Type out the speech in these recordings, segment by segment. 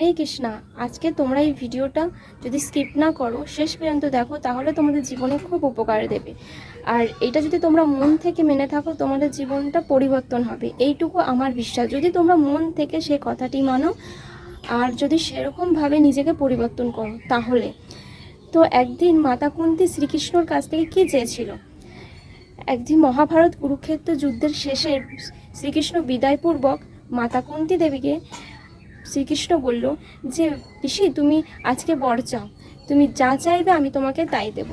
হরে কৃষ্ণা। আজকে তোমরা এই ভিডিওটা যদি স্কিপ না করো, শেষ পর্যন্ত দেখো, তাহলে তোমাদের জীবনে খুব উপকার দেবে। আর এটা যদি তোমরা মন থেকে মেনে থাকো, তোমাদের জীবনটা পরিবর্তন হবে, এইটুকু আমার বিশ্বাস। যদি তোমরা মন থেকে সে কথাটি মানো আর যদি সেরকমভাবে নিজেকে পরিবর্তন করো তাহলে। তো একদিন মাতা কুন্তী শ্রীকৃষ্ণর কাছ থেকে কী চেয়েছিল? একদিন মহাভারত কুরুক্ষেত্র যুদ্ধের শেষে শ্রীকৃষ্ণ বিদায়পূর্বক মাতা কুন্তী দেবীকে শ্রীকৃষ্ণ বলল যে, পিসি তুমি আজকে বর চাও, তুমি যা চাইবে আমি তোমাকে তাই দেব।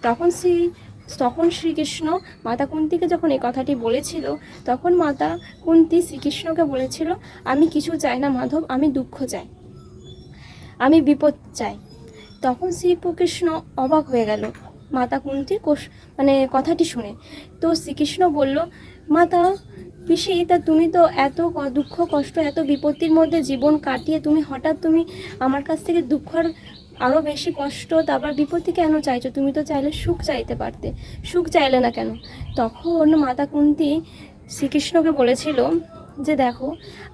তখন শ্রীকৃষ্ণ মাতা কুন্তীকে যখন এই কথাটি বলেছিল, তখন মাতা কুন্তী শ্রীকৃষ্ণকে বলেছিল, আমি কিছু চাই না মাধব, আমি দুঃখ চাই, আমি বিপদ চাই। তখন শ্রীকৃষ্ণ অবাক হয়ে গেল মাতা কুন্তীর কথাটি শুনে। তো শ্রীকৃষ্ণ বলল, মাতা পিসি, তা তুমি তো এত দুঃখ কষ্ট এত বিপত্তির মধ্যে জীবন কাটিয়ে হঠাৎ আমার কাছ থেকে দুঃখ আর আরও বেশি কষ্ট, তারপর বিপত্তি কেন চাইছো? তুমি তো চাইলে সুখ চাইতে পারতে, সুখ চাইলে না কেন? তখন মাতা কুন্তী শ্রীকৃষ্ণকে বলেছিল যে, দেখো,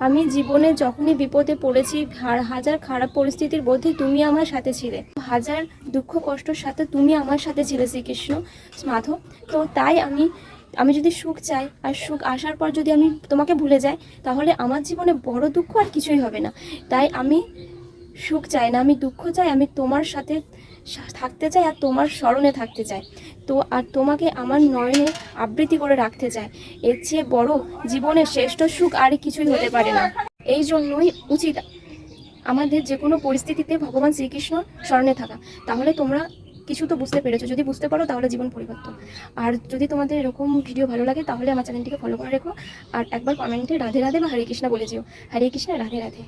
আমি জীবনে যখনই বিপদে পড়েছি, হাজার খারাপ পরিস্থিতির মধ্যে তুমি আমার সাথে ছিলে, হাজার দুঃখ কষ্টর সাথে তুমি আমার সাথে ছিলে শ্রীকৃষ্ণ মাধব। তো তাই আমি যদি সুখ চাই, আর সুখ আসার পর যদি আমি তোমাকে ভুলে যাই, তাহলে আমার জীবনে বড় দুঃখ আর কিছুই হবে না। তাই আমি সুখ চাই না, আমি দুঃখ চাই, আমি তোমার সাথে থাকতে চাই আর তোমার স্মরণে থাকতে চাই। তো আর তোমাকে আমার নয়নে আবৃত্তি করে রাখতে চাই। এর চেয়ে বড় জীবনের শ্রেষ্ঠ সুখ আর কিছুই হতে পারে না। এই জন্যই উচিত আমাদের যে কোনো পরিস্থিতিতে ভগবান শ্রীকৃষ্ণ স্মরণে থাকা। তাহলে তোমরা কিছু তো বুঝতে পেরেছো, যদি বুঝতে পারো তাহলে জীবন পরিবর্তন। আর যদি তোমাদের এরকম ভিডিও ভালো লাগে তাহলে আমার চ্যানেলটিকে ফলো করে রেখো, আর একবার কমেন্টে রাধে রাধে বা হরে কৃষ্ণা বলে যেও। হরে কৃষ্ণা, রাধে রাধে।